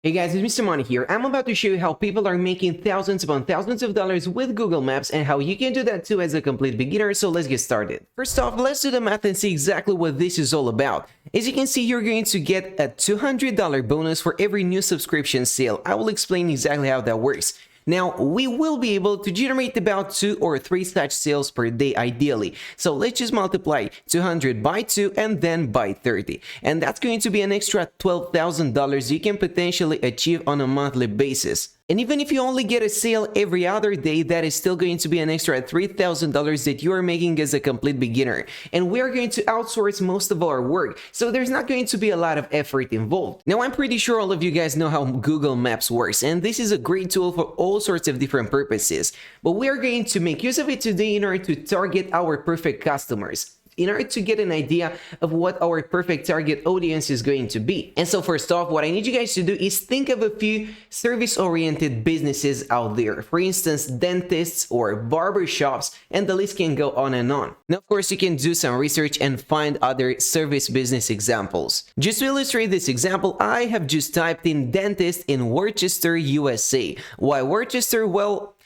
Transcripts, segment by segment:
Hey guys, it's MrMoney here. I'm about to show you how people are making thousands upon thousands of dollars with Google Maps and how you can do that too as a complete beginner, so let's get started. First off, let's do the math and see exactly what this is all about. As you can see, you're going to get a $200 bonus for every new subscription sale. I will explain exactly how that works. Now, we will be able to generate about 2 or 3 such sales per day ideally. So let's just multiply 200 by 2 and then by 30. And that's going to be an extra $12,000 you can potentially achieve on a monthly basis. And even if you only get a sale every other day, that is still going to be an extra $3,000 that you are making as a complete beginner. And we are going to outsource most of our work, so there's not going to be a lot of effort involved. Now, I'm pretty sure all of you guys know how Google Maps works, and this is a great tool for all sorts of different purposes. But we are going to make use of it today in order to target our perfect customers, in order to get an idea of what our perfect target audience is going to be. And so first off, what I need you guys to do is think of a few service-oriented businesses out there. For instance, dentists or barber shops, and the list can go on and on. Now, of course, you can do some research and find other service business examples. Just to illustrate this example, I have just typed in dentist in Worcester, USA. Why Worcester? Well,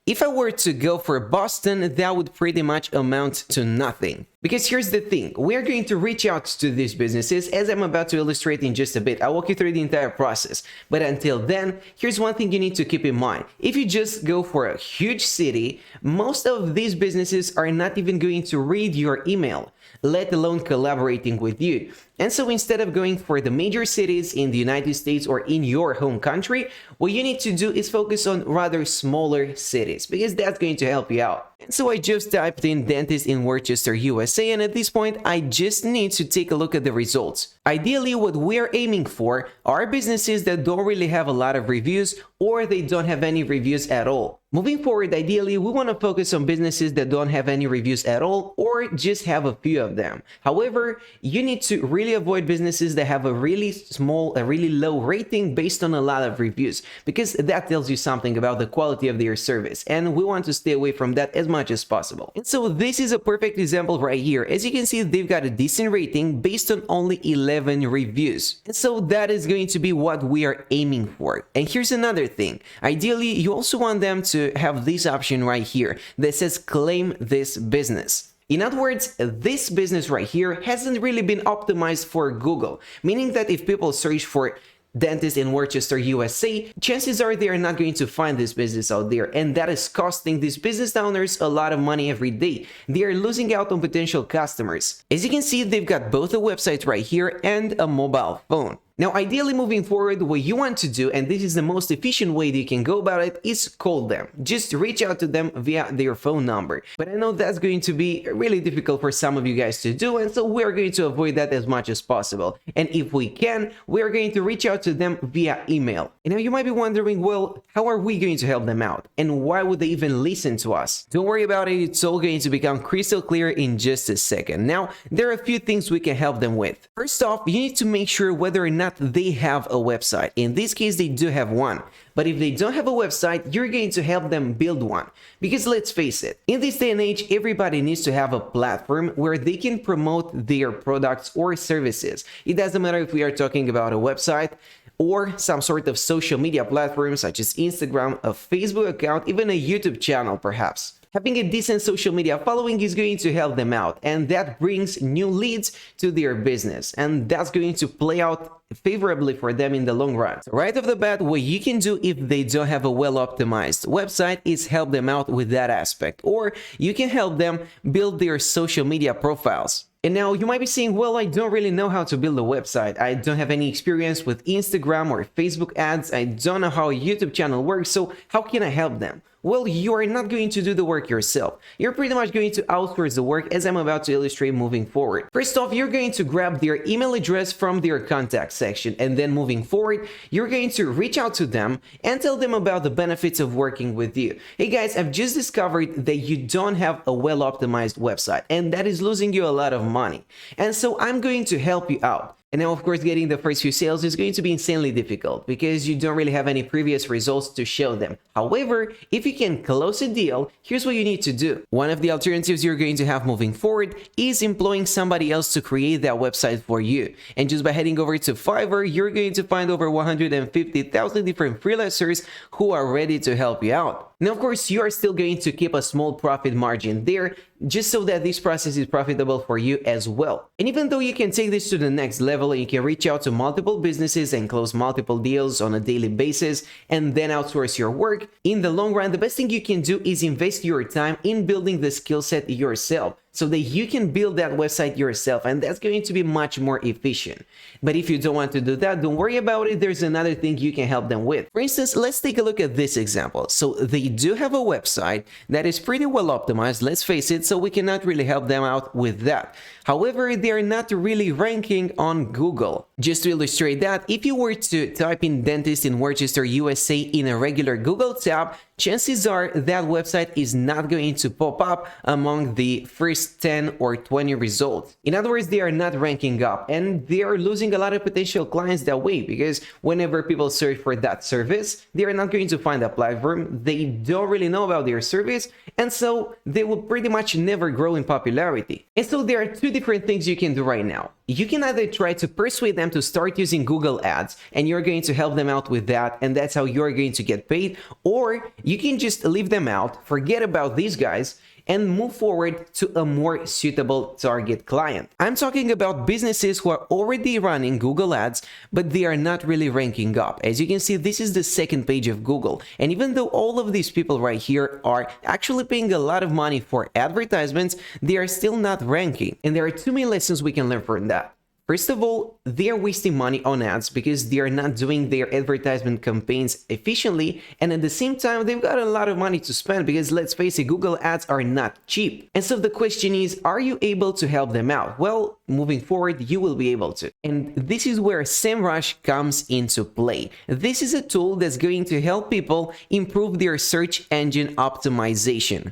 if I were to go for Boston, that would pretty much amount to nothing. Because here's the thing, we are going to reach out to these businesses as I'm about to illustrate in just a bit. I'll walk you through the entire process. But until then, here's one thing you need to keep in mind. If you just go for a huge city, most of these businesses are not even going to read your email, let alone collaborating with you. And so instead of going for the major cities in the United States or in your home country, what you need to do is focus on rather smaller cities, because that's going to help you out. And so I just typed in dentist in Worcester, USA, and at this point, I just need to take a look at the results. Ideally, what we're aiming for are businesses that don't really have a lot of reviews, or they don't have any reviews at all. Moving forward, ideally, we want to focus on businesses that don't have any reviews at all, or just have a few of them. However, you need to really avoid businesses that have a really low rating based on a lot of reviews, because that tells you something about the quality of their service, and we want to stay away from that as much as possible. And so this is a perfect example right here. As you can see, they've got a decent rating based on only 11 reviews. And so that is going to be what we are aiming for. And here's another thing. Ideally, you also want them to have this option right here that says claim this business. In other words, this business right here hasn't really been optimized for Google, meaning that if people search for dentist in Worcester, USA, chances are they are not going to find this business out there, and that is costing these business owners a lot of money every day. They are losing out on potential customers. As you can see, they've got both a website right here and a mobile phone. Now, ideally moving forward, what you want to do, and this is the most efficient way that you can go about it, is call them. Just reach out to them via their phone number. But I know that's going to be really difficult for some of you guys to do, and so we're going to avoid that as much as possible. And if we can, we're going to reach out to them via email. And now you might be wondering, well, how are we going to help them out? And why would they even listen to us? Don't worry about it, it's all going to become crystal clear in just a second. Now, there are a few things we can help them with. First off, you need to make sure whether or not they have a website. In this case, they do have one. But if they don't have a website, you're going to help them build one. Because let's face it, in this day and age, everybody needs to have a platform where they can promote their products or services. It doesn't matter if we are talking about a website or some sort of social media platform such as Instagram, a Facebook account, even a YouTube channel perhaps. Having a decent social media following is going to help them out, and that brings new leads to their business, and that's going to play out favorably for them in the long run. So right off the bat, what you can do if they don't have a well-optimized website is help them out with that aspect, or you can help them build their social media profiles. And now you might be saying, well, I don't really know how to build a website. I don't have any experience with Instagram or Facebook ads. I don't know how a YouTube channel works, so how can I help them? Well, you are not going to do the work yourself. You're pretty much going to outsource the work, as I'm about to illustrate moving forward. First off, you're going to grab their email address from their contact section, and then moving forward, you're going to reach out to them and tell them about the benefits of working with you. Hey guys, I've just discovered that you don't have a well-optimized website, and that is losing you a lot of money. And so I'm going to help you out. And now, of course, getting the first few sales is going to be insanely difficult because you don't really have any previous results to show them. However, if you can close a deal, here's what you need to do. One of the alternatives you're going to have moving forward is employing somebody else to create that website for you. And just by heading over to Fiverr, you're going to find over 150,000 different freelancers who are ready to help you out. Now, of course, you are still going to keep a small profit margin there, just so that this process is profitable for you as well. And even though you can take this to the next level and you can reach out to multiple businesses and close multiple deals on a daily basis and then outsource your work, in the long run, the best thing you can do is invest your time in building the skill set yourself, so that you can build that website yourself, and that's going to be much more efficient. But if you don't want to do that, don't worry about it. There's another thing you can help them with. For instance, let's take a look at this example. So they do have a website that is pretty well optimized, let's face it, so we cannot really help them out with that. However, they are not really ranking on Google. Just to illustrate that, if you were to type in dentist in Worcester, USA in a regular Google tab, chances are that website is not going to pop up among the first 10 or 20 results. In other words, they are not ranking up, and they are losing a lot of potential clients that way, because whenever people search for that service, they are not going to find a platform, they don't really know about their service, and so they will pretty much never grow in popularity. And so there are two different things you can do right now. You can either try to persuade them to start using Google Ads, and you're going to help them out with that, and that's how you're going to get paid, or you can just leave them out, forget about these guys, and move forward to a more suitable target client. I'm talking about businesses who are already running Google Ads, but they are not really ranking up. As you can see, this is the second page of Google. And even though all of these people right here are actually paying a lot of money for advertisements, they are still not ranking. And there are two main lessons we can learn from that. First of all, they are wasting money on ads because they are not doing their advertisement campaigns efficiently, and at the same time, they've got a lot of money to spend because, let's face it, Google Ads are not cheap. And so the question is, are you able to help them out? Well, moving forward, you will be able to. And this is where SEMrush comes into play. This is a tool that's going to help people improve their search engine optimization.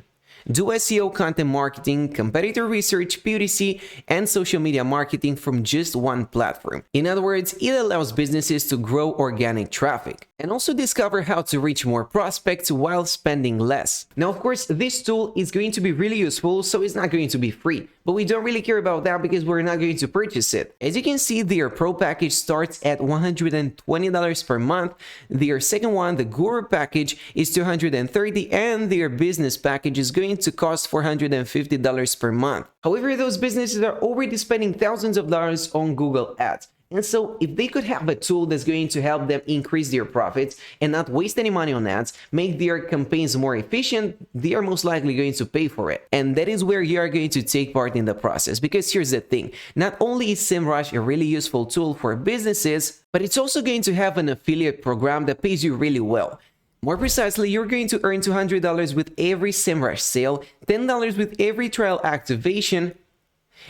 Do SEO, content marketing, competitor research, PPC, and social media marketing from just one platform. In other words, it allows businesses to grow organic traffic and also discover how to reach more prospects while spending less. Now, of course, this tool is going to be really useful, so it's not going to be free. But we don't really care about that because we're not going to purchase it. As you can see, their Pro package starts at $120 per month. Their second one, the Guru package, is $230, and their business package is going to cost $450 per month. However, those businesses are already spending thousands of dollars on Google Ads. And so if they could have a tool that's going to help them increase their profits and not waste any money on ads, make their campaigns more efficient, they are most likely going to pay for it. And that is where you are going to take part in the process. Because here's the thing, not only is SEMrush a really useful tool for businesses, but it's also going to have an affiliate program that pays you really well. More precisely, you're going to earn $200 with every SEMrush sale, $10 with every trial activation,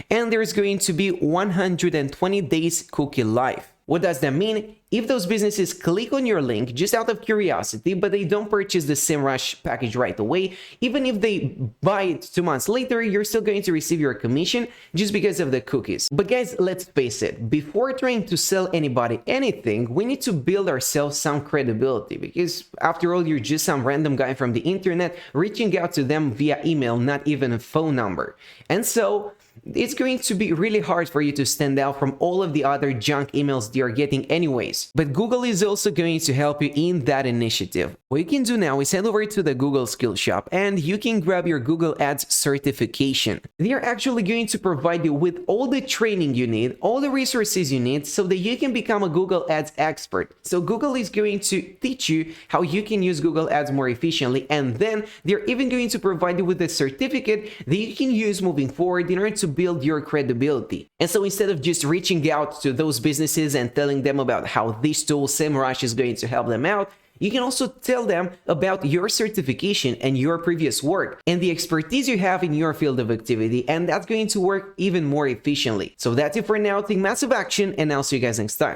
and there's going to be 120 days cookie life. What does that mean? If those businesses click on your link just out of curiosity, but they don't purchase the SEMrush package right away, even if they buy it 2 months later, you're still going to receive your commission just because of the cookies. But guys, let's face it, before trying to sell anybody anything, we need to build ourselves some credibility, because after all, you're just some random guy from the internet reaching out to them via email, not even a phone number. And so it's going to be really hard for you to stand out from all of the other junk emails you're getting anyways. But Google is also going to help you in that initiative. What you can do now is head over to the Google Skills Shop and you can grab your Google Ads certification. They are actually going to provide you with all the training you need, all the resources you need, so that you can become a Google Ads expert. So Google is going to teach you how you can use Google Ads more efficiently, and then they're even going to provide you with a certificate that you can use moving forward in order to build your credibility. And so instead of just reaching out to those businesses and telling them about how this tool SEMrush is going to help them out, you can also tell them about your certification and your previous work and the expertise you have in your field of activity, and that's going to work even more efficiently. So that's it for now. Take massive action, and I'll see you guys next time.